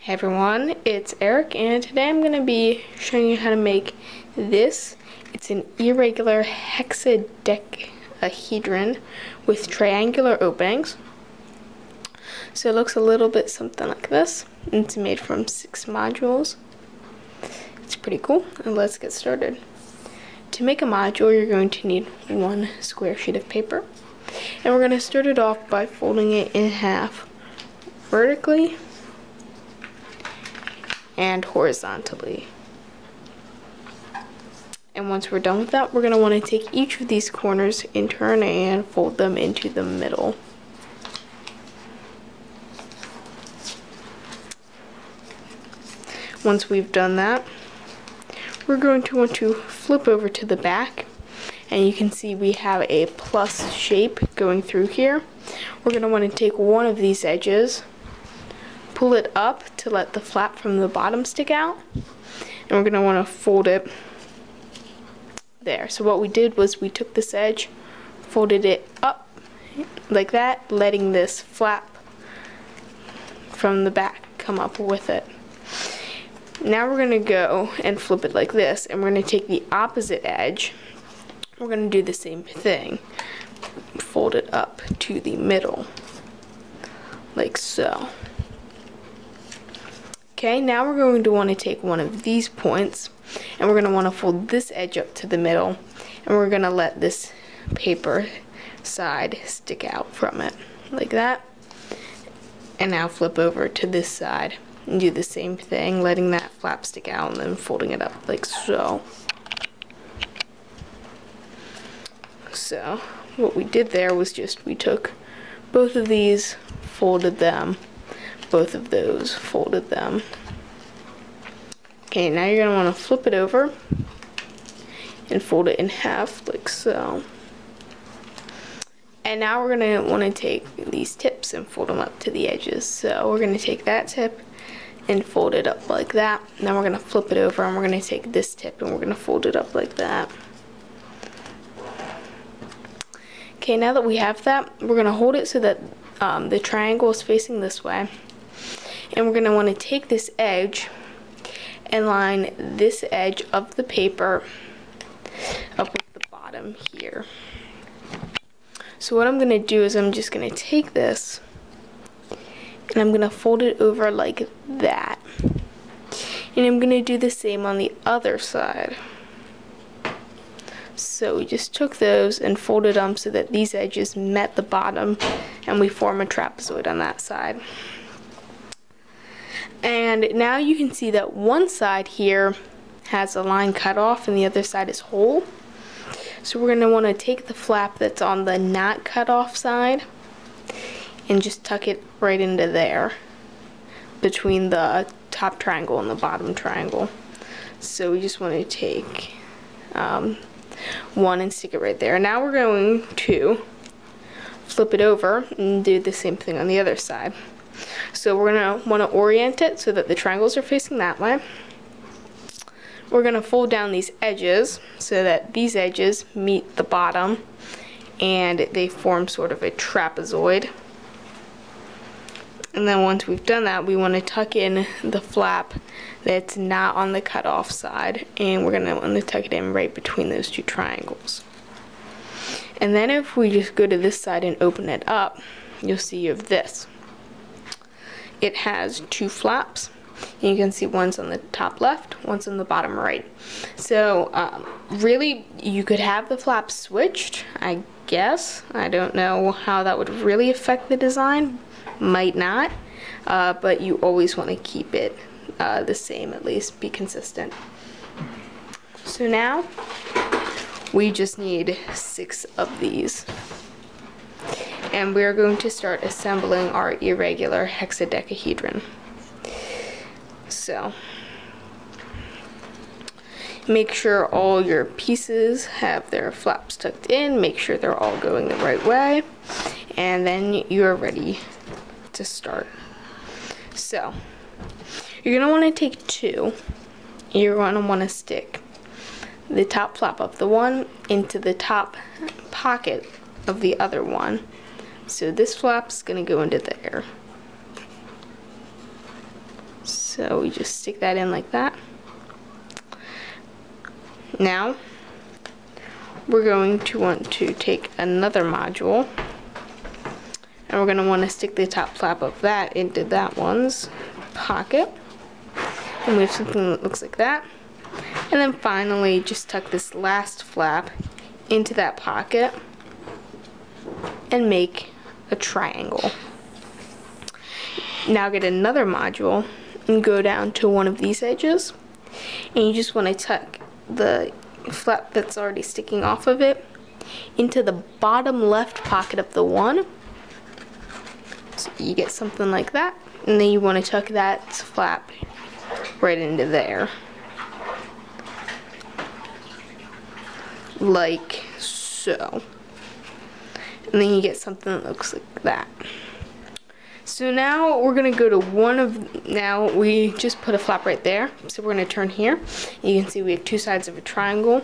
Hey everyone, it's Eric, and today I'm going to be showing you how to make this. It's an irregular hexadecahedron with triangular openings. So it looks a little bit something like this. It's made from 6 modules. It's pretty cool, and let's get started. To make a module, you're going to need 1 square sheet of paper, and we're going to start it off by folding it in half vertically and horizontally. And once we're done with that, we're going to want to take each of these corners in turn and fold them into the middle. Once we've done that, we're going to want to flip over to the back, and you can see we have a plus shape going through here. We're going to want to take one of these edges, pull it up to let the flap from the bottom stick out, and we're going to want to fold it there. So what we did was we took this edge, folded it up like that, letting this flap from the back come up with it. Now we're going to go and flip it like this, and we're going to take the opposite edge. We're going to do the same thing. Fold it up to the middle, like so. Okay, now we're going to want to take one of these points, and we're going to want to fold this edge up to the middle, and we're going to let this paper side stick out from it, like that. And now flip over to this side and do the same thing, letting that flap stick out and then folding it up like so. So what we did there was just we took both of these, folded them, both of those, folded them. Okay, now you're going to want to flip it over and fold it in half like so. And now we're going to want to take these tips and fold them up to the edges. So we're going to take that tip and fold it up like that. Now we're going to flip it over, and we're going to take this tip and we're going to fold it up like that. Okay, now that we have that, we're going to hold it so that the triangle is facing this way. And we're going to want to take this edge and line this edge of the paper up with the bottom here. So what I'm going to do is I'm just going to take this and I'm going to fold it over like that. And I'm going to do the same on the other side. So we just took those and folded them so that these edges met the bottom, and we form a trapezoid on that side. And now you can see that one side here has a line cut off and the other side is whole. So we're going to want to take the flap that's on the not cut off side and just tuck it right into there between the top triangle and the bottom triangle. So we just want to take one and stick it right there. Now we're going to flip it over and do the same thing on the other side. So we're going to want to orient it so that the triangles are facing that way. We're going to fold down these edges so that these edges meet the bottom and they form sort of a trapezoid. And then once we've done that, we want to tuck in the flap that's not on the cut off side, and we're going to want to tuck it in right between those two triangles. And then if we just go to this side and open it up, you'll see you have this. It has 2 flaps. And you can see one's on the top left, one's on the bottom right. So really you could have the flaps switched, I guess. I don't know how that would really affect the design. Might not, but you always want to keep it the same, at least be consistent. So now we just need 6 of these, and we're going to start assembling our irregular hexadecahedron. So make sure all your pieces have their flaps tucked in, make sure they're all going the right way, and then you're ready to start. So you're going to want to take 2. You're going to want to stick the top flap of the one into the top pocket of the other one. So this flap's going to go into there. So we just stick that in like that. Now we're going to want to take another module, and we're going to want to stick the top flap of that into that one's pocket. And we have something that looks like that. And then finally just tuck this last flap into that pocket and make a triangle. Now get another module and go down to one of these edges, and you just want to tuck the flap that's already sticking off of it into the bottom left pocket of the one. So you get something like that, and then you want to tuck that flap right into there, like so. And then you get something that looks like that. So now we're going to go to now we just put a flap right there. So we're going to turn here. You can see we have two sides of a triangle.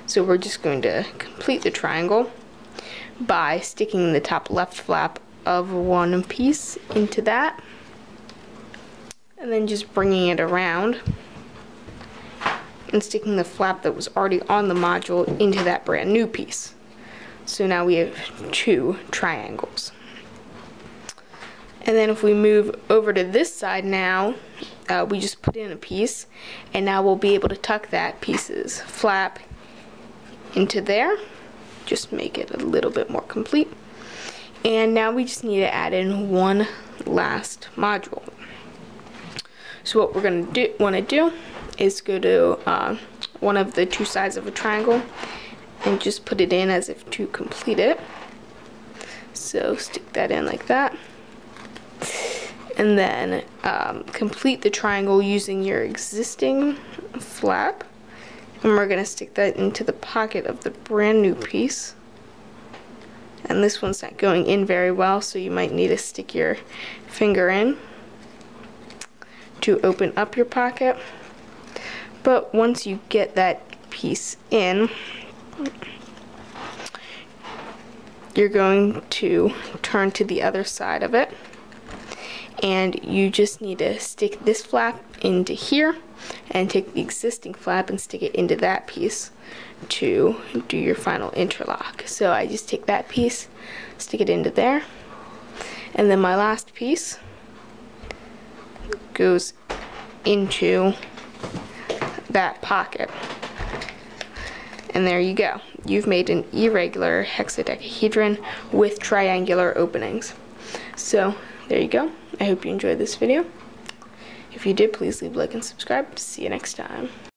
So we're just going to complete the triangle by sticking the top left flap of one piece into that. And then just bringing it around and sticking the flap that was already on the module into that brand new piece. So now we have two triangles. And then if we move over to this side now, we just put in a piece, and now we'll be able to tuck that piece's flap into there. Just make it a little bit more complete. And now we just need to add in one last module. So what we're going to want to do is go to one of the two sides of a triangle and just put it in as if to complete it. So stick that in like that. And then complete the triangle using your existing flap. And we're going to stick that into the pocket of the brand new piece. And this one's not going in very well, so you might need to stick your finger in to open up your pocket. But once you get that piece in, you're going to turn to the other side of it, and you just need to stick this flap into here and take the existing flap and stick it into that piece to do your final interlock. So I just take that piece, stick it into there, and then my last piece goes into that pocket. And there you go. You've made an irregular hexadecahedron with triangular openings. So there you go. I hope you enjoyed this video. If you did, please leave a like and subscribe. See you next time.